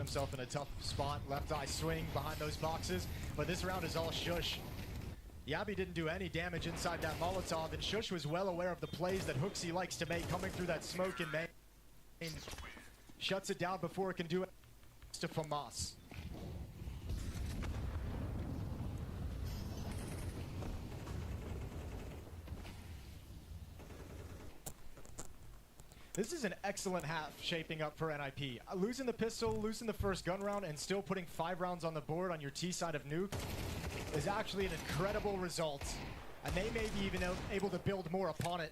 himself in a tough spot. Left eye swing behind those boxes. But this round is all Shush. Yabi didn't do any damage inside that Molotov, and Shush was well aware of the plays that Hooksy likes to make coming through that smoke in main. Shuts it down before it can do it to Famas. This is an excellent half shaping up for NIP. Losing the pistol, losing the first gun round, and still putting 5 rounds on the board on your T side of Nuke is actually an incredible result. And they may be even able to build more upon it.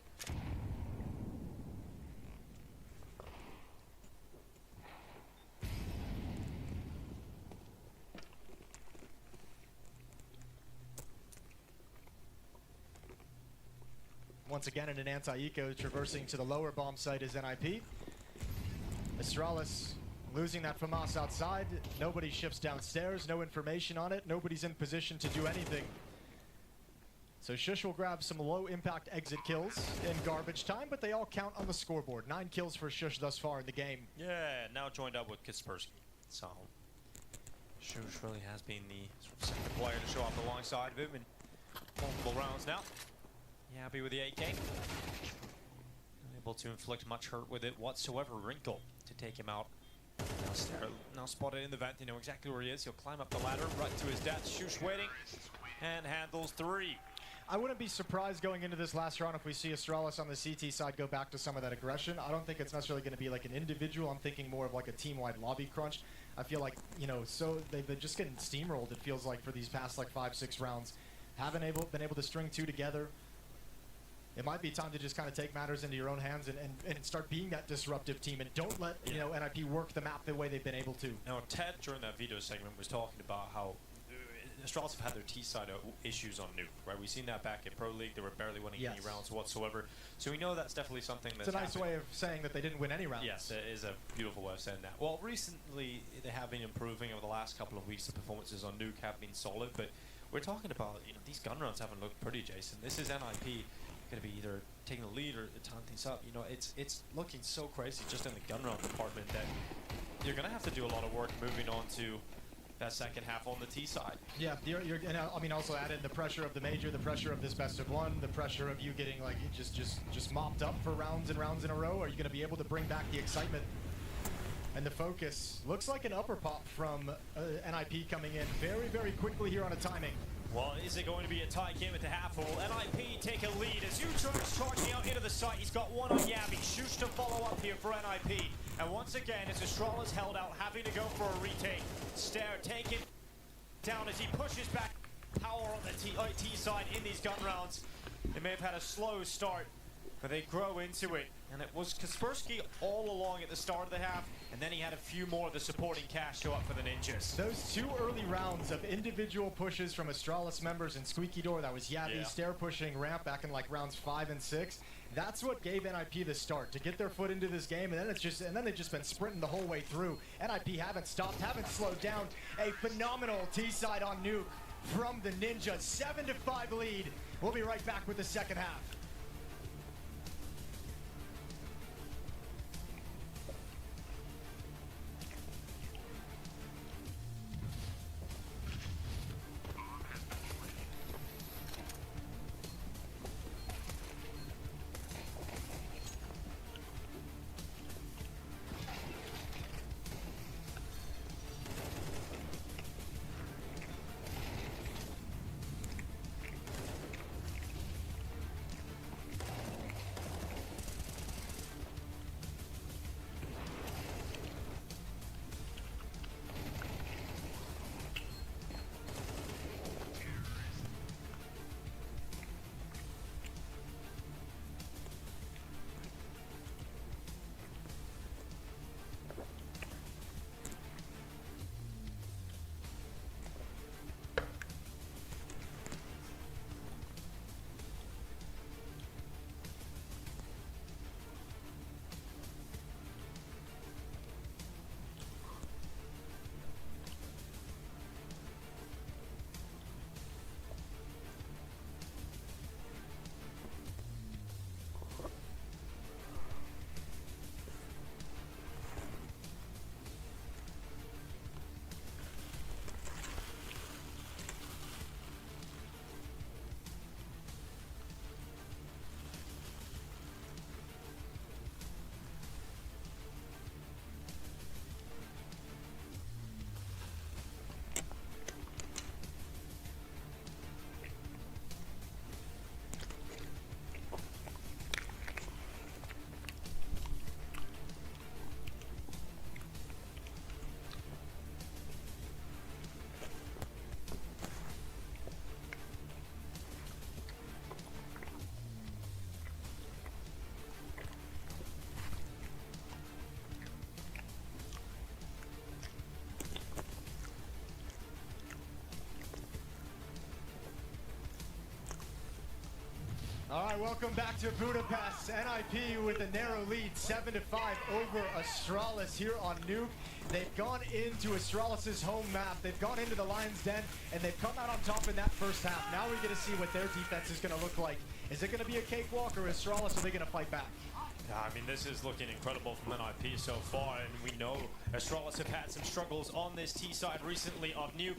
Once again in an anti-eco, traversing to the lower bomb site is NIP. Australis losing that FAMAS outside. Nobody shifts downstairs, no information on it. Nobody's in position to do anything. So Shush will grab some low impact exit kills in garbage time, but they all count on the scoreboard. 9 kills for Shush thus far in the game. Yeah, now joined up with Kaspersky. So Shush really has been the sort of second player to show up alongside of him in multiple rounds now. Happy with the AK. Unable to inflict much hurt with it whatsoever. Wrinkle to take him out. Now spotted in the vent. You know exactly where he is. He'll climb up the ladder right to his death. Shush waiting and handles 3. I wouldn't be surprised going into this last round if we see Australis on the CT side go back to some of that aggression. I don't think it's necessarily going to be like an individual. I'm thinking more of like a team-wide lobby crunch. I feel like, you know, so they've been just getting steamrolled, it feels like, for these past like 5-6 rounds. Haven't been able to string 2 together. It might be time to just kind of take matters into your own hands and start being that disruptive team, and don't let you know NIP work the map the way they've been able to. Now Ted during that video segment was talking about how Australis have had their T-side issues on Nuke, right? We've seen that back in Pro League. They were barely winning any rounds whatsoever. So we know that's definitely something that's It's a nice way of saying that they didn't win any rounds. Yes, it is a beautiful way of saying that. Well, recently they have been improving over the last couple of weeks. The performances on Nuke have been solid, but we're talking about, you know, these gun rounds haven't looked pretty, Jason. This is NIP going to be either taking the lead or tying things up. You know, it's looking so crazy just in the gun round department that you're going to have to do a lot of work moving on to that second half on the T side. Yeah, and I mean, also add in the pressure of the major, the pressure of this best of one, the pressure of you getting like just mopped up for rounds and rounds in a row. Are you going to be able to bring back the excitement and the focus? Looks like an upper pop from NIP coming in very, very quickly here on a timing. Well, is it going to be a tie game at the half? Will NIP take a lead as Utrecht's charging out into the site? He's got one on Yabi. Shoots to follow up here for NIP. And once again, as Australis held out, having to go for a retake. Stare taken down as he pushes back. Power on the T side in these gun rounds. They may have had a slow start, but they grow into it. And it was Kaspersky all along at the start of the half, and then he had a few more of the supporting cast show up for the Ninjas. Those 2 early rounds of individual pushes from Australis members and Squeaky Door, that was Yabi stair pushing ramp back in like rounds 5 and 6. That's what gave NIP the start, to get their foot into this game, and then they've just been sprinting the whole way through. NIP haven't stopped, haven't slowed down. A phenomenal T-side on Nuke from the Ninja, 7-5 lead. We'll be right back with the second half. All right, welcome back to Budapest. NIP with a narrow lead, 7-5 over Australis here on Nuke. They've gone into Australis' home map. They've gone into the Lion's Den, and they've come out on top in that first half. Now we're going to see what their defense is going to look like. Is it going to be a cakewalk, or Australis, are they going to fight back? I mean, this is looking incredible from NIP so far, and we know Australis have had some struggles on this T side recently of Nuke.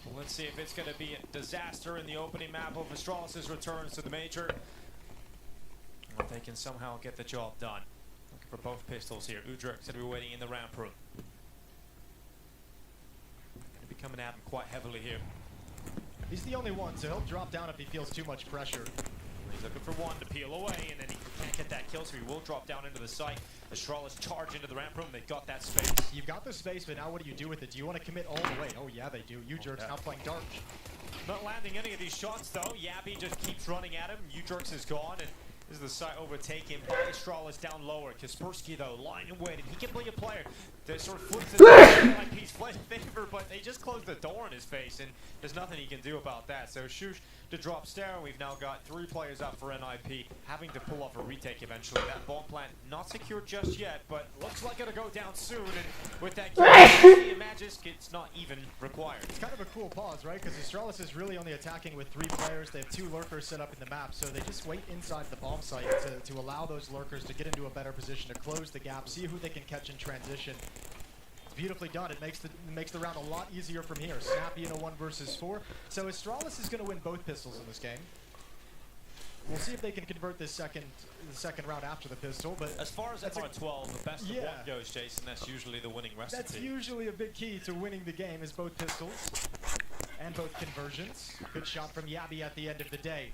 Well, let's see if it's going to be a disaster in the opening map of Australis' returns to the major. If they can somehow get the job done. Looking for both pistols here. Udrik's going to be waiting in the ramp room. Going to be coming at him quite heavily here. He's the only one, so he'll drop down if he feels too much pressure. He's looking for one to peel away, and then he can't get that kill, so he will drop down into the site. Australis charge into the ramp room. They've got that space. You've got the space, but now what do you do with it? Do you want to commit all the way? Oh, yeah, they do. Udrik's now playing Dark. Not landing any of these shots, though. Yabby just keeps running at him. Udrik's is gone, and this is the site overtaken by Australis down lower. Kaspersky, though, lying in wait, and he can be a player that sort of flips it like he's playing favor, but they just closed the door in his face, and there's nothing he can do about that. So Shush to drop stair, and we've now got 3 players up for NIP, having to pull off a retake eventually. That bomb plant not secured just yet, but looks like it'll go down soon, and with that kill, Magisk, it's not even required. It's kind of a cool pause, right? Because Australis is really only attacking with 3 players. They have 2 lurkers set up in the map, so they just wait inside the bomb site to allow those lurkers to get into a better position to close the gap, see who they can catch in transition. It's beautifully done. It makes the round a lot easier from here. Snappy in a 1 versus 4. So Australis is going to win both pistols in this game. We'll see if they can convert the second round after the pistol. But as far as FR12, the best of 1 goes, Jason, that's usually the winning recipe. That's usually a big key to winning the game, is both pistols and both conversions. Good shot from Yabby at the end of the day.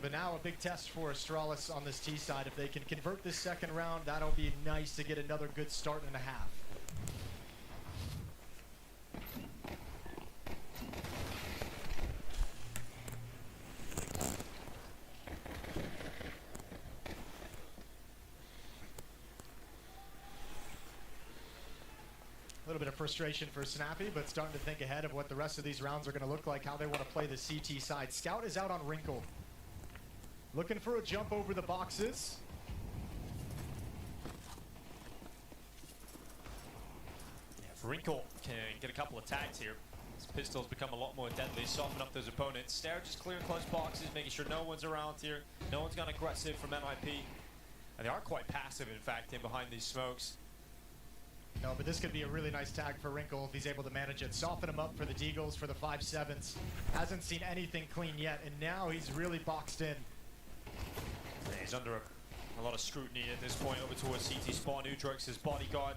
But now a big test for Australis on this T side. If they can convert this second round, that'll be nice to get another good start and a half. A little bit of frustration for Snappy, but starting to think ahead of what the rest of these rounds are going to look like, how they want to play the CT side. Scout is out on Wrinkle. Looking for a jump over the boxes. Yeah, if Wrinkle can get a couple of tags here, his pistol's become a lot more deadly, soften up those opponents. Stair just clearing close boxes, making sure no one's around here. No one's gone aggressive from NIP. And they are quite passive, in fact, in behind these smokes. No, but this could be a really nice tag for Wrinkle if he's able to manage it. Soften him up for the Deagles, for the 5-7s. Hasn't seen anything clean yet, and now he's really boxed in. He's under a lot of scrutiny at this point over towards CT spawn. Udrik's his bodyguard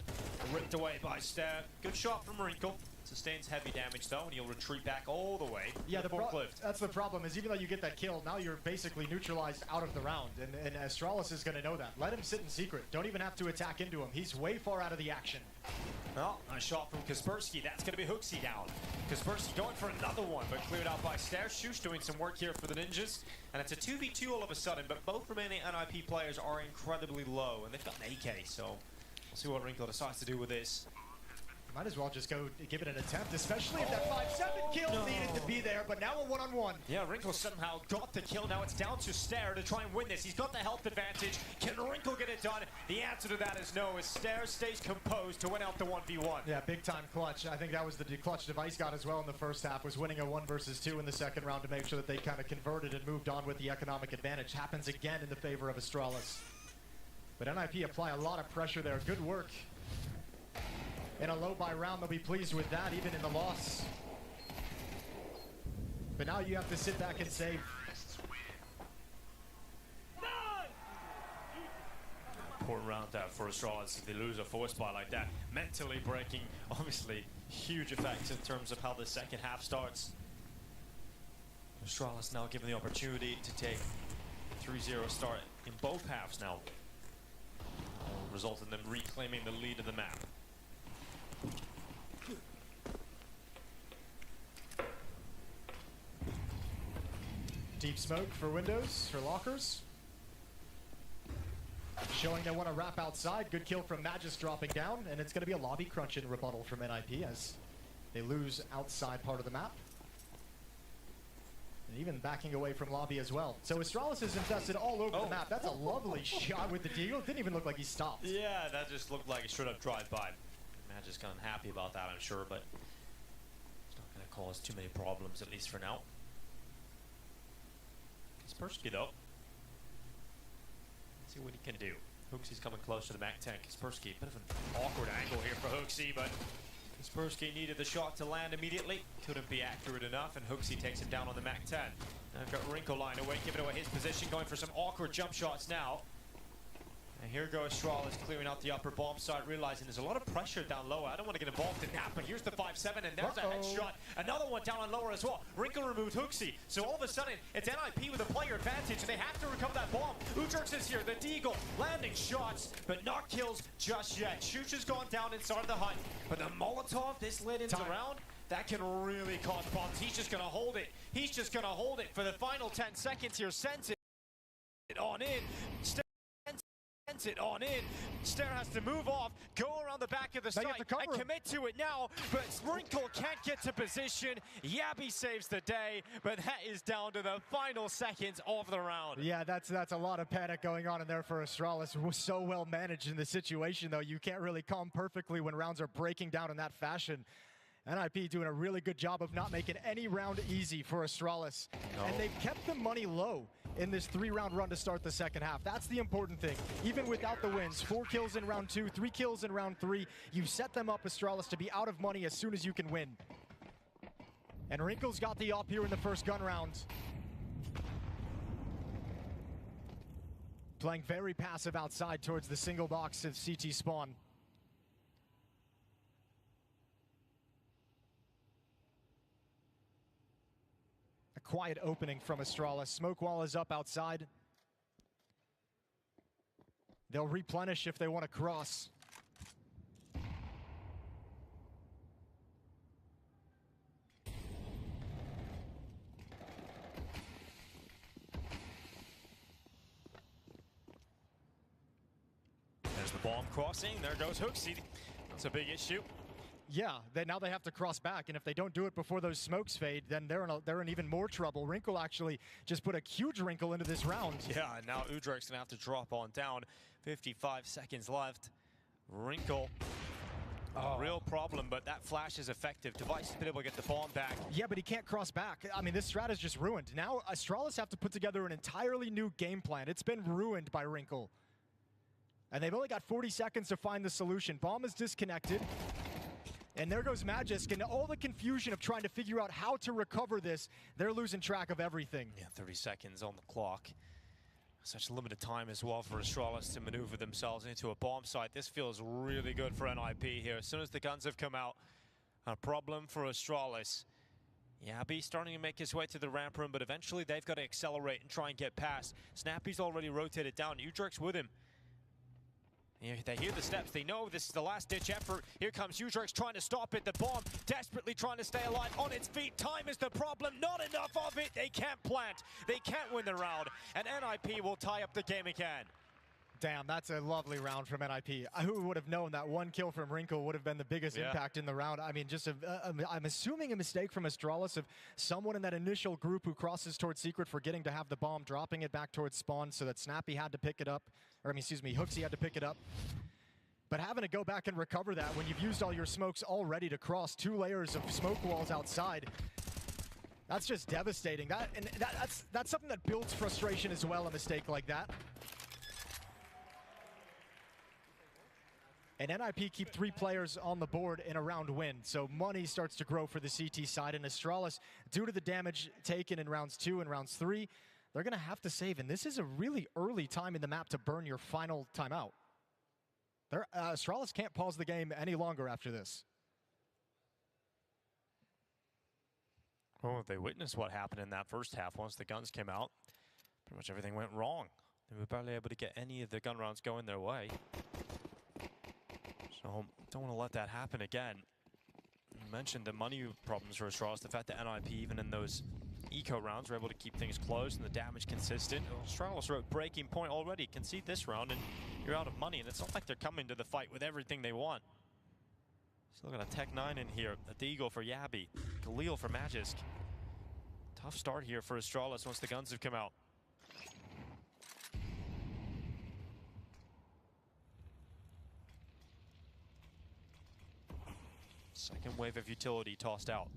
ripped away by Stair. Good shot from Wrinkle. Sustains heavy damage though, and he'll retreat back all the way. Yeah, that's the problem, is even though you get that kill, now you're basically neutralized out of the round, and Australis is going to know that. Let him sit in secret. Don't even have to attack into him. He's way far out of the action. Well, nice shot from Kaspersky. That's going to be Hooksy down. Kaspersky going for another one, but cleared out by Stair. Shush doing some work here for the Ninjas. And it's a 2v2 all of a sudden, but both remaining NIP players are incredibly low, and they've got an AK, so we'll see what Wrinkle decides to do with this. Might as well just go give it an attempt, especially if that 5-7 kill needed to be there, but now a 1-on-1. Yeah, Wrinkle somehow got the kill. Now it's down to Stair to try and win this. He's got the health advantage. Can Wrinkle get it done? The answer to that is no, as Stair stays composed to win out the 1v1. Yeah, big time clutch. I think that was the clutch Device got as well in the first half, was winning a 1 versus 2 in the second round to make sure that they kind of converted and moved on with the economic advantage. Happens again in the favor of Australis. But NIP apply a lot of pressure there. Good work. In a low buy round, they'll be pleased with that, even in the loss. But now you have to sit back and say, poor round out for Australis if they lose a force buy like that. Mentally breaking, obviously, huge effects in terms of how the second half starts. Australis now given the opportunity to take a 3-0 start in both halves now, result in them reclaiming the lead of the map. Deep smoke for windows, for lockers. Showing they want to wrap outside. Good kill from Magisk dropping down, and it's going to be a lobby crunch in rebuttal from NIP as they lose outside part of the map. And even backing away from lobby as well. So Australis is infested all over the map. That's a lovely shot with the deal. It didn't even look like he stopped. Yeah, that just looked like a straight up drive-by. Matt just kind of happy about that, I'm sure, but it's not going to cause too many problems, at least for now. Kaspersky, though. Let's see what he can do. Hooksy's coming close to the Mac 10. Kaspersky, bit of an awkward angle here for Hooksy, but Kaspersky needed the shot to land immediately. Couldn't be accurate enough, and Hooksy takes him down on the Mac 10. Now I've got Wrinkle lying away, giving away his position, going for some awkward jump shots now. And here goes Australis clearing out the upper bomb site, realizing there's a lot of pressure down lower. I don't want to get involved in that, but here's the 5-7, and there's a headshot. Another one down on lower as well. Wrinkle removed Hooksy. So all of a sudden, it's NIP with a player advantage, and they have to recover that bomb. Ujerks is here, the Deagle, landing shots, but not kills just yet. Shush has gone down inside of the hut, but the Molotov, this lit-ins around, that can really cause problems. He's just going to hold it. He's just going to hold it for the final 10 seconds here. Sends it on in. It on in. Stair has to move off, go around the back of the site and commit to it now, but Wrinkle can't get to position. Yabby saves the day, but that is down to the final seconds of the round. Yeah, that's a lot of panic going on in there for Australis. Was so well managed in the situation, though. You can't really calm perfectly when rounds are breaking down in that fashion. NIP doing a really good job of not making any round easy for Australis. No. And they've kept the money low in this 3-round run to start the second half. That's the important thing. Even without the wins, 4 kills in round 2, 3 kills in round 3, you set them up, Australis, to be out of money as soon as you can win. And Wrinkle's got the op here in the first gun round. Playing very passive outside towards the single box of CT spawn. Quiet opening from Australis. Smoke wall is up outside. They'll replenish if they want to cross. There's the bomb crossing. There goes Hooksy. That's a big issue. Yeah, now they have to cross back, and if they don't do it before those smokes fade, then they're in even more trouble. Wrinkle actually just put a huge wrinkle into this round. Yeah, and now Udrek's gonna have to drop on down. 55 seconds left. Wrinkle, real problem, but that flash is effective. Device has been able to get the bomb back. Yeah, but he can't cross back. I mean, this strat is just ruined. Now Australis have to put together an entirely new game plan. It's been ruined by Wrinkle. And they've only got 40 seconds to find the solution. Bomb is disconnected. And there goes Magisk, and all the confusion of trying to figure out how to recover this, they're losing track of everything. Yeah, 30 seconds on the clock. Such limited time as well for Australis to maneuver themselves into a bomb site. This feels really good for NIP here. As soon as the guns have come out, a problem for Australis. Yabby starting to make his way to the ramp room, but eventually they've got to accelerate and try and get past. Snappy's already rotated down. Udrek's with him. They hear the steps, they know this is the last-ditch effort. Here comes Udrek's trying to stop it. The bomb desperately trying to stay alive on its feet. Time is the problem, not enough of it. They can't plant, they can't win the round, and NIP will tie up the game again. Damn, that's a lovely round from NIP. Who would have known that one kill from Wrinkle would have been the biggest impact in the round? I mean, just I'm assuming a mistake from Australis of someone in that initial group who crosses towards Secret forgetting to have the bomb, dropping it back towards spawn so that Snappy had to pick it up. Or, I mean, excuse me, Hooksy had to pick it up. But having to go back and recover that when you've used all your smokes already to cross 2 layers of smoke walls outside, that's just devastating. That's something that builds frustration as well, a mistake like that. And NIP keep 3 players on the board in a round win, so money starts to grow for the CT side. And Australis, due to the damage taken in rounds 2 and rounds 3, they're going to have to save. And this is a really early time in the map to burn your final timeout. Australis can't pause the game any longer after this. Well, they witnessed what happened in that first half once the guns came out. Pretty much everything went wrong. They were barely able to get any of the gun rounds going their way. So don't want to let that happen again. You mentioned the money problems for Australis, the fact that NIP, even in those eco rounds, were able to keep things close and the damage consistent. Australis are at breaking point already. Concede this round and you're out of money, and it's not like they're coming to the fight with everything they want. Still got a Tech 9 in here, a Deagle for Yabby, Khalil for Magisk. Tough start here for Australis once the guns have come out. Second wave of utility tossed out.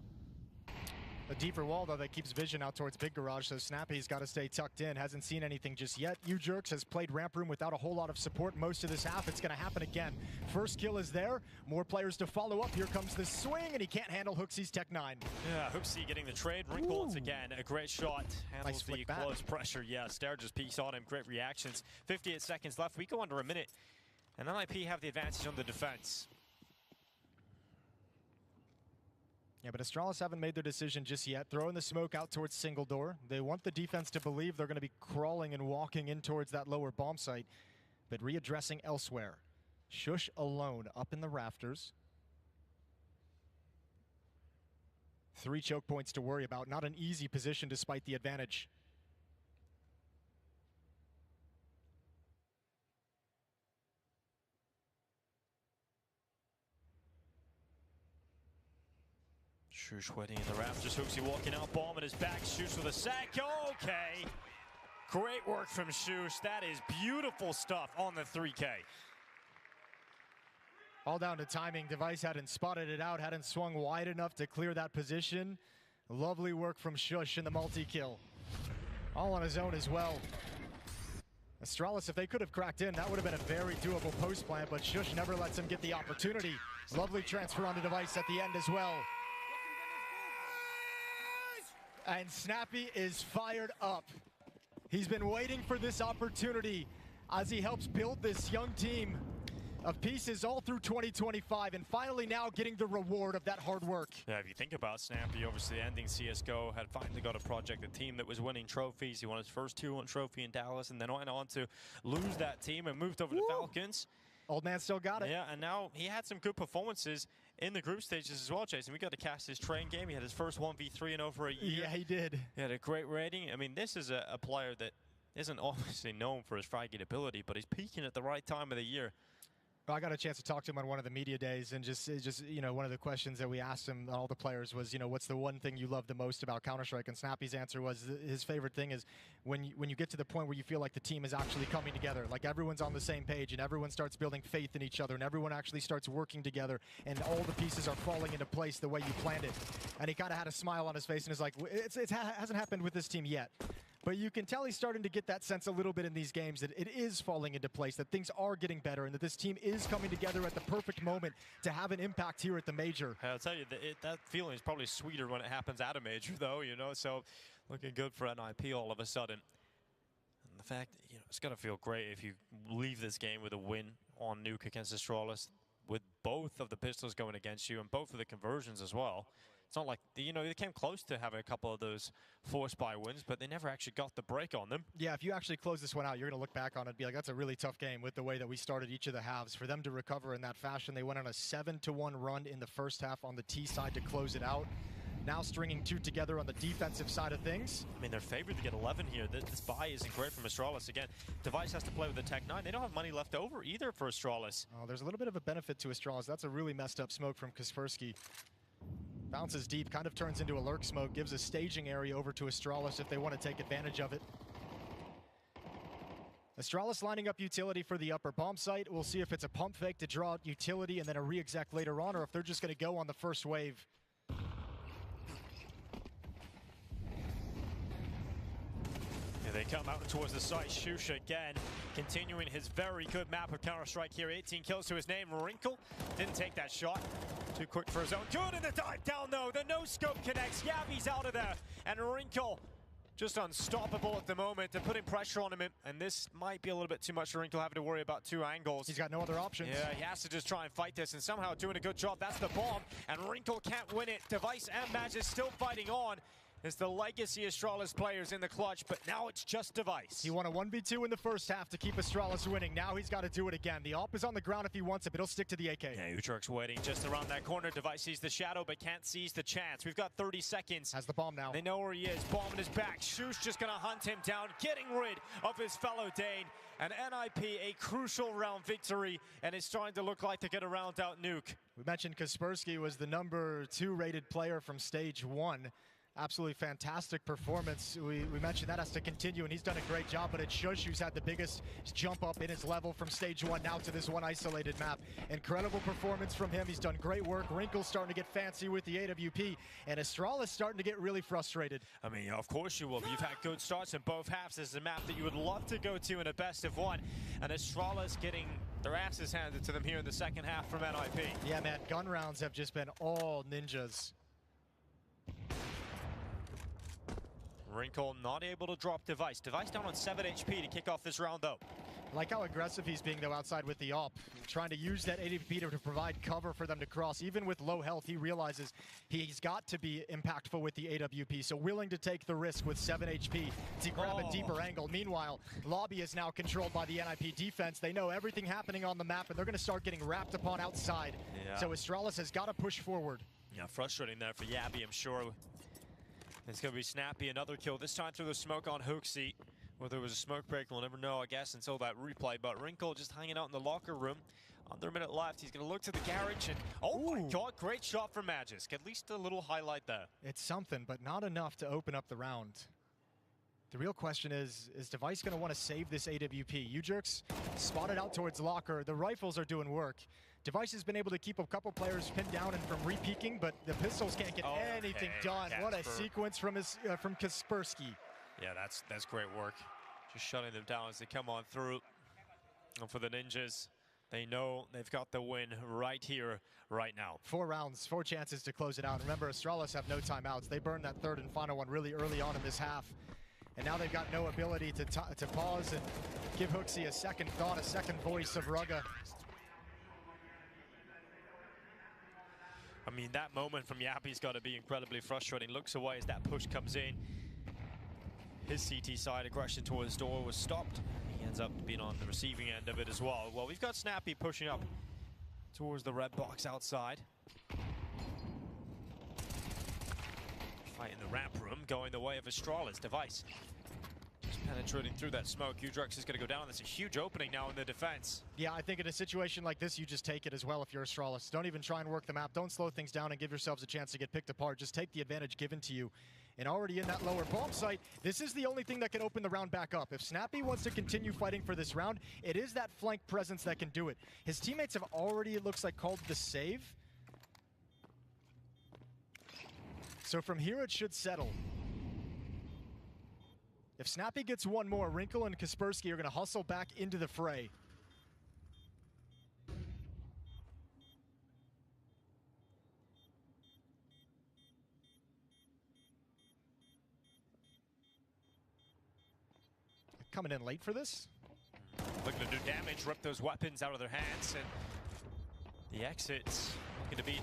A deeper wall, though, that keeps vision out towards Big Garage, so Snappy's got to stay tucked in. Hasn't seen anything just yet. Ujerks has played ramp room without a whole lot of support most of this half. It's going to happen again. First kill is there. More players to follow up. Here comes the swing, and he can't handle Hooksy's Tech 9. Yeah, Hooksy getting the trade. Wrinkle once again. A great shot. Handles the close pressure. Yeah, Stair just peeks on him. Great reactions. 58 seconds left. We go under a minute. And NIP have the advantage on the defense. Yeah, but Australis haven't made their decision just yet. Throwing the smoke out towards single door. They want the defense to believe they're going to be crawling and walking in towards that lower bomb site, but readdressing elsewhere. Shush alone up in the rafters. 3 choke points to worry about. Not an easy position despite the advantage. Shush waiting in the rafters. Hooksy walking out, bomb in his back. Shush with a sack. Okay. Great work from Shush. That is beautiful stuff on the 3K. All down to timing. Device hadn't spotted it out, hadn't swung wide enough to clear that position. Lovely work from Shush in the multi-kill. All on his own as well. Australis, if they could have cracked in, that would have been a very doable post plant, but Shush never lets him get the opportunity. Lovely transfer on the Device at the end as well. And Snappy is fired up. He's been waiting for this opportunity as he helps build this young team of pieces all through 2025 and finally now getting the reward of that hard work. Yeah, if you think about Snappy, obviously ending CSGO, had finally got a project, a team that was winning trophies. He won his first 2-1 trophy in Dallas and then went on to lose that team and moved over to Falcons. Old man still got it. Yeah, and now he had some good performances in the group stages as well, Jason. We got to cast his train game. He had his first 1v3 in over a year. Yeah, he did. He had a great rating. I mean, this is a player that isn't obviously known for his fragging ability, but he's peaking at the right time of the year. I got a chance to talk to him on one of the media days, and just you know, one of the questions that we asked him, all the players, was, you know, what's the one thing you love the most about Counter-Strike? And Snappy's answer was his favorite thing is when you get to the point where you feel like the team is actually coming together, like everyone's on the same page and everyone starts building faith in each other and everyone actually starts working together and all the pieces are falling into place the way you planned it. And he kind of had a smile on his face and is like, it hasn't happened with this team yet. But you can tell he's starting to get that sense a little bit in these games that it is falling into place, that things are getting better, and that this team is coming together at the perfect moment to have an impact here at the major. I'll tell you, that feeling is probably sweeter when it happens at a major, though, you know, so looking good for NIP all of a sudden. And the fact, you know, it's going to feel great if you leave this game with a win on Nuke against Australis, with both of the pistols going against you and both of the conversions as well. It's not like, you know, they came close to having a couple of those forced buy wins, but they never actually got the break on them. Yeah, if you actually close this one out, you're going to look back on it and be like, that's a really tough game with the way that we started each of the halves. For them to recover in that fashion, they went on a 7-1 run in the first half on the T side to close it out. Now stringing 2 together on the defensive side of things. I mean, they're favored to get 11 here. This buy isn't great from Australis. Again, Device has to play with the Tech 9. They don't have money left over either for Australis. Oh, there's a little bit of a benefit to Australis. That's a really messed up smoke from Kaspersky. Bounces deep, kind of turns into a lurk smoke, gives a staging area over to Australis if they want to take advantage of it. Australis lining up utility for the upper bomb site. We'll see if it's a pump fake to draw out utility and then a re-exec later on, or if they're just going to go on the first wave. They come out towards the site. Shusha again, continuing his very good map of Counter-Strike here. 18 kills to his name. Wrinkle didn't take that shot. Too quick for his own. Good in the dive down though. The no-scope connects. Yavi's out of there. And Wrinkle just unstoppable at the moment. They're putting pressure on him. And this might be a little bit too much for Wrinkle, having to worry about 2 angles. He's got no other options. Yeah, he has to just try and fight this and somehow doing a good job. That's the bomb. And Wrinkle can't win it. Device and Match is still fighting on. It's the legacy Australis players in the clutch, but now it's just Device. He won a 1v2 in the first half to keep Australis winning. Now he's got to do it again. The AWP is on the ground if he wants it, but he'll stick to the AK. Yeah, Ujerk's waiting just around that corner. Device sees the shadow, but can't seize the chance. We've got 30 seconds. Has the bomb now. They know where he is. Bomb in his back. Shush just going to hunt him down, getting rid of his fellow Dane. And NIP, a crucial round victory, and it's starting to look like they're going to round out Nuke. We mentioned Kaspersky was the #2 rated player from stage 1. Absolutely fantastic performance. We mentioned that has to continue, and he's done a great job, but it's Shush who's had the biggest jump up in his level from stage 1 now to this one isolated map. Incredible performance from him. He's done great work. Wrinkle's starting to get fancy with the AWP, and Australis starting to get really frustrated. I mean, of course you will. You've had good starts in both halves. This is a map that you would love to go to in a best of 1, and Australis getting their asses handed to them here in the second half from NIP. Yeah, man, gun rounds have just been all ninjas. Wrinkle not able to drop Device. Device down on 7 HP to kick off this round, though. Like how aggressive he's being, though, outside with the AWP. Trying to use that AWP to provide cover for them to cross. Even with low health, he realizes he's got to be impactful with the AWP. So willing to take the risk with 7 HP to grab a deeper angle. Meanwhile, Lobby is now controlled by the NIP defense. They know everything happening on the map, and they're going to start getting wrapped upon outside. Yeah. So Australis has got to push forward. Yeah, frustrating there for Yabby, I'm sure. It's going to be Snappy, another kill, this time through the smoke on Hooksy. Whether it was a smoke break, we'll never know, I guess, until that replay. But Wrinkle just hanging out in the locker room. Under a minute left, he's going to look to the garage, and oh my god, great shot from Magisk. At least a little highlight there. It's something, but not enough to open up the round. The real question is Device going to want to save this AWP? U-Jerks spotted out towards locker. The rifles are doing work. Device has been able to keep a couple players pinned down and from re-peeking, but the pistols can't get anything done. Kasper. What a sequence from Kaspersky. Yeah, that's great work. Just shutting them down as they come on through. And for the Ninjas, they know they've got the win right here, right now. 4 rounds, 4 chances to close it out. Remember, Australis have no timeouts. They burned that third and final one really early on in this half. And now they've got no ability to pause and give Hooksy a second thought, a second voice of Rugga. I mean, that moment from Yappy's got to be incredibly frustrating. Looks away as that push comes in. His CT side aggression towards door was stopped. He ends up being on the receiving end of it as well. Well, we've got Snappy pushing up towards the red box outside. Fight in the ramp room, going the way of Australis. Device just penetrating through that smoke. Udrex is going to go down. That's a huge opening now in the defense. Yeah, I think in a situation like this, you just take it as well if you're Australis. Don't even try and work the map. Don't slow things down and give yourselves a chance to get picked apart. Just take the advantage given to you. And already in that lower bomb site, this is the only thing that can open the round back up. If Snappy wants to continue fighting for this round, it is that flank presence that can do it. His teammates have already, it looks like, called the save. So from here, it should settle. If Snappy gets one more, Wrinkle and Kaspersky are going to hustle back into the fray. Coming in late for this. Looking to do damage, rip those weapons out of their hands, and the exits looking to be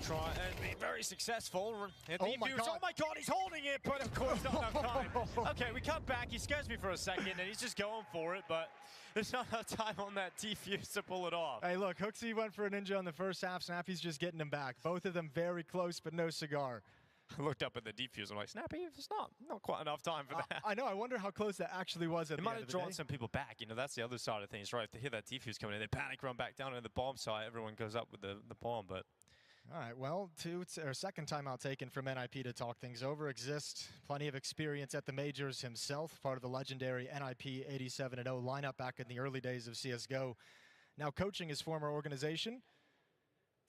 very successful. Oh my god, he's holding it, but of course not enough time. Okay, we cut back. He scares me for a second, and he's just going for it, but there's not enough time on that defuse to pull it off. Hey, look, Hooksy went for a ninja in the first half. Snappy's just getting him back. Both of them very close, but no cigar. I looked up at the defuse. I'm like, Snappy, it's not quite enough time for that. I know. I wonder how close that actually was at the end of the day. It might have drawn some people back. You know, that's the other side of things, right? If they hear that defuse coming in, they panic, run back down into the bomb site. Everyone goes up with the bomb, but... All right, well, second timeout taken from NIP to talk things over. Exist, plenty of experience at the majors himself, part of the legendary NIP 87-0 lineup back in the early days of CSGO. Now coaching his former organization.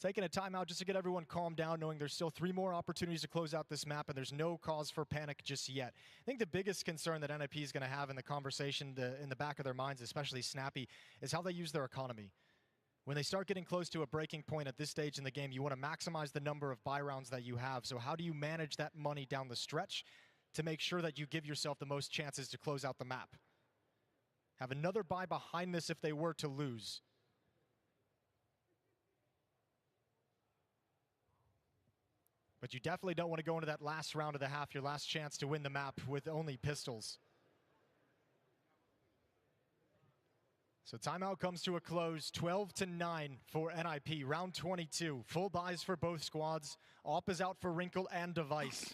Taking a timeout just to get everyone calmed down, knowing there's still 3 more opportunities to close out this map, and there's no cause for panic just yet. I think the biggest concern that NIP is going to have in the conversation, in the back of their minds, especially Snappy, is how they use their economy. When they start getting close to a breaking point at this stage in the game, you want to maximize the number of buy rounds that you have. So how do you manage that money down the stretch to make sure that you give yourself the most chances to close out the map? Have another buy behind this if they were to lose. But you definitely don't want to go into that last round of the half, your last chance to win the map with only pistols. So timeout comes to a close, 12-9 for NIP, round 22. Full buys for both squads. AWP is out for Wrinkle and Device.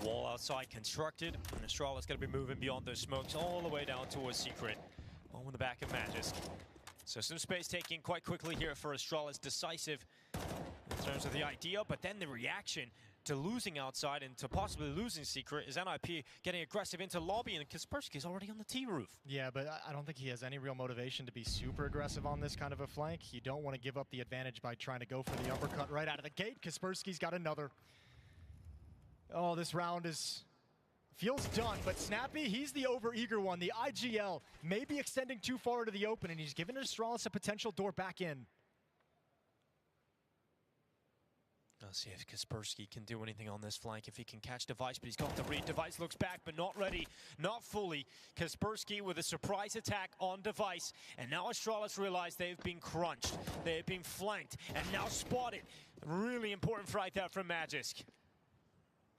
wall outside constructed, and Australis going to be moving beyond those smokes all the way down towards Secret. On the back of Magisk. So some space taking quite quickly here for Australis. Decisive in terms of the idea, but then the reaction to losing outside and to possibly losing Secret is NIP getting aggressive into lobby, and Kaspersky's already on the T-roof. Yeah, but I don't think he has any real motivation to be super aggressive on this kind of a flank. You don't want to give up the advantage by trying to go for the uppercut right out of the gate. Kaspersky's got another. Oh, this round feels done, but Snappy, he's the over-eager one. The IGL may be extending too far into the open, and he's giving Australis a potential door back in. Let's see if Kaspersky can do anything on this flank, if he can catch Device, but he's got the read. Device looks back, but not ready, not fully. Kaspersky with a surprise attack on Device, and now Australis realize they've been crunched, they've been flanked, and now spotted. Really important fight there from Magisk.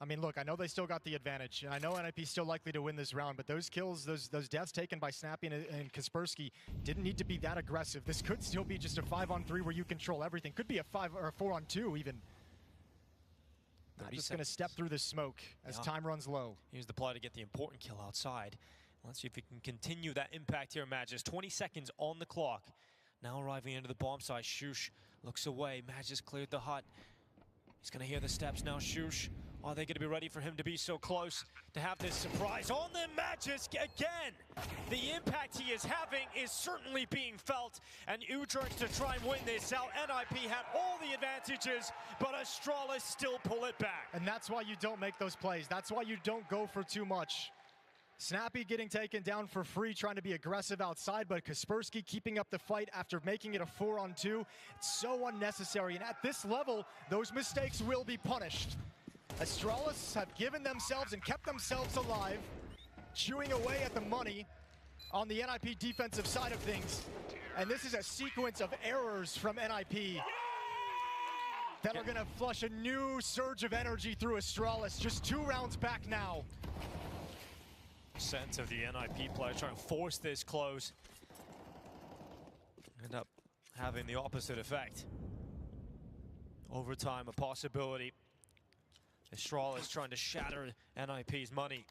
I mean, look, I know they still got the advantage, and I know NIP's still likely to win this round, but those kills, those deaths taken by Snappy and Kaspersky didn't need to be that aggressive. This could still be just a 5-on-3 where you control everything. Could be a 5 or a 4-on-2 even. I'm just going to step through the smoke as time runs low. Here's the play to get the important kill outside. Let's see if he can continue that impact here, Magisk. 20 seconds on the clock. Now arriving into the bomb site, Shush looks away. Magisk cleared the hut. He's going to hear the steps now. Shush, are they going to be ready for him to be so close to have this surprise on the Magisk again? The impact he is having is certainly being felt, and Utrecht to try and win this out. NIP had all the advantages, but Australis still pull it back. And that's why you don't make those plays. That's why you don't go for too much. Snappy getting taken down for free, trying to be aggressive outside, but Kaspersky keeping up the fight after making it a 4-on-2. It's so unnecessary, and at this level, those mistakes will be punished. Australis have given themselves and kept themselves alive, chewing away at the money on the NIP defensive side of things. And this is a sequence of errors from NIP that are going to flush a new surge of energy through Australis. Just 2 rounds back now. Sense of the NIP player trying to force this close. End up having the opposite effect. Overtime, a possibility. Australis trying to shatter NIP's money.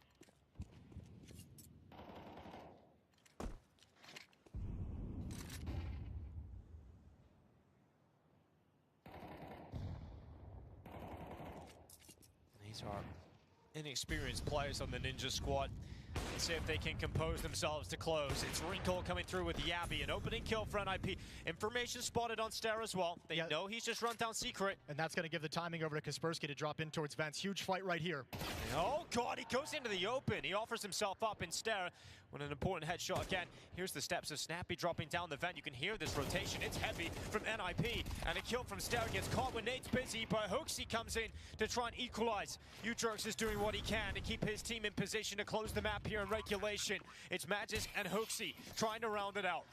These are inexperienced players on the Ninja squad. Let's see if they can compose themselves to close. It's Wrinkle coming through with Yabby. An opening kill for NIP. Information spotted on Stair as well. They know he's just run down Secret. And that's going to give the timing over to Kaspersky to drop in towards Vents. Huge fight right here. Oh, God, he goes into the open. He offers himself up in Stair with an important headshot again. Here's the steps of Snappy dropping down the vent. You can hear this rotation. It's heavy from NIP. And a kill from Stair gets caught when Nate's busy, but Hoaxy comes in to try and equalize. Utrecht is doing what he can to keep his team in position to close the map here in regulation. It's Magisk and Hoaxy trying to round it out.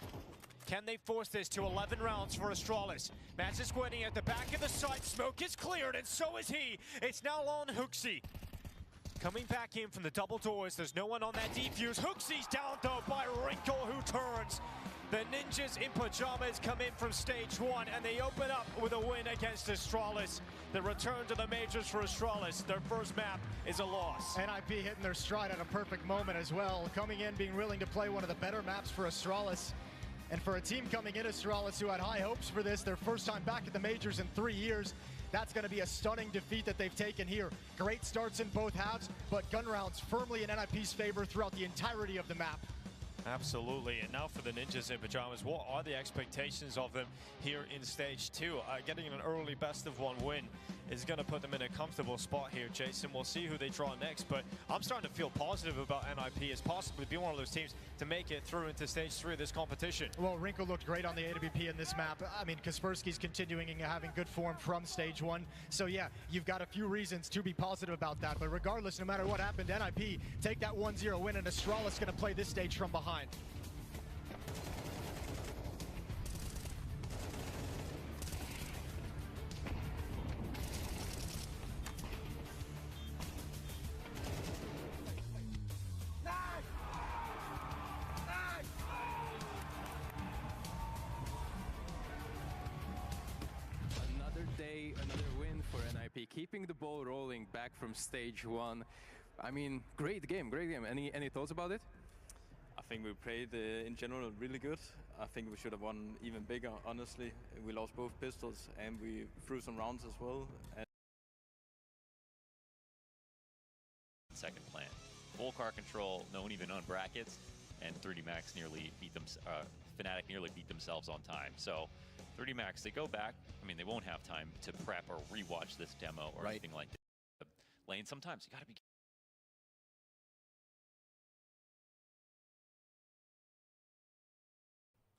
Can they force this to 11 rounds for Australis? Magisk waiting at the back of the site. Smoke is cleared, and so is he. It's now on Hoaxy. Coming back in from the double doors. There's no one on that defuse. Hoaxy's down, though, by Wrinkle, who turns. The Ninjas in pajamas come in from stage 1, and they open up with a win against Australis. The return to the majors for Australis. Their first map is a loss. NIP hitting their stride at a perfect moment as well. Coming in, being willing to play one of the better maps for Australis. And for a team coming in, Australis, who had high hopes for this, their first time back at the majors in 3 years, that's going to be a stunning defeat that they've taken here. Great starts in both halves, but gun rounds firmly in NIP's favor throughout the entirety of the map. Absolutely, and now for the Ninjas in pajamas, what are the expectations of them here in stage 2? Getting an early best-of-1 win is going to put them in a comfortable spot here, Jason. We'll see who they draw next, but I'm starting to feel positive about NIP as possibly being one of those teams to make it through into stage 3 of this competition. Well, Wrinkle looked great on the AWP in this map. I mean, Kaspersky's continuing and having good form from stage 1. So yeah, you've got a few reasons to be positive about that, but regardless, no matter what happened, NIP take that 1-0 win, and Australis going to play this stage from behind. Another day, another win for NIP. happy, keeping the ball rolling back from stage 1. I mean, great game, great game. Any thoughts about it? I think we played in general really good. I think we should have won even bigger, honestly. We lost both pistols and we threw some rounds as well. Second plant. Full car control, no one even on brackets, and 3D Max nearly beat them. Fnatic nearly beat themselves on time. So 3D Max, they go back. I mean, they won't have time to prep or rewatch this demo or anything like that. Lane, sometimes you got to be.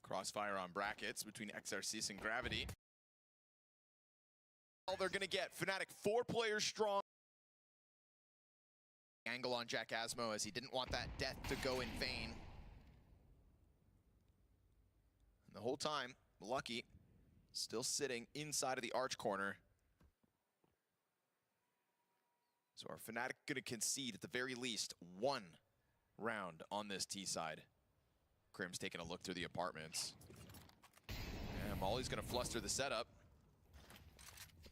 Crossfire on brackets between XRCs and Gravity. All they're going to get, Fnatic 4 players strong. Angle on Jack Asmo as he didn't want that death to go in vain. And the whole time, Lucky still sitting inside of the arch corner. So our Fnatic going to concede at the very least 1 round on this T side. Crim's taking a look through the apartments. And Molly's going to fluster the setup.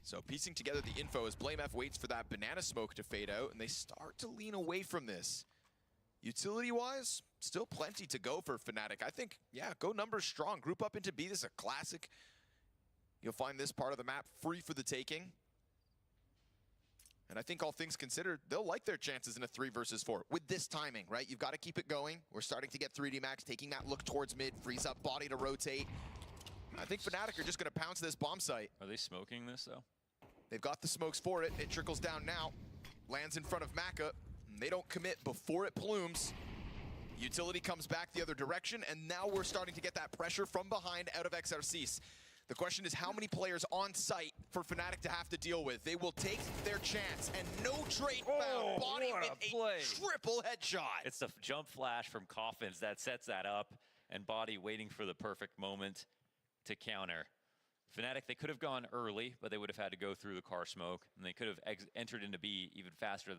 So piecing together the info as BlameF waits for that banana smoke to fade out, and they start to lean away from this. Utility-wise, still plenty to go for Fnatic. I think, yeah, go numbers strong. Group up into B. This is a classic. You'll find this part of the map free for the taking. And I think all things considered, they'll like their chances in a 3 versus 4 with this timing, right? You've got to keep it going. We're starting to get 3D Max taking that look towards mid, frees up body to rotate. I think Fnatic are just going to pounce this bomb site. Are they smoking this, though? They've got the smokes for it. It trickles down now. Lands in front of Maka. They don't commit before it plumes. Utility comes back the other direction, and now we're starting to get that pressure from behind out of XRCs. The question is how many players on site for Fnatic to have to deal with. They will take their chance, and no trade found. Body with a triple headshot. It's the jump flash from Coffins that sets that up, and Body waiting for the perfect moment to counter. Fnatic, they could have gone early, but they would have had to go through the car smoke, and they could have entered into B even faster than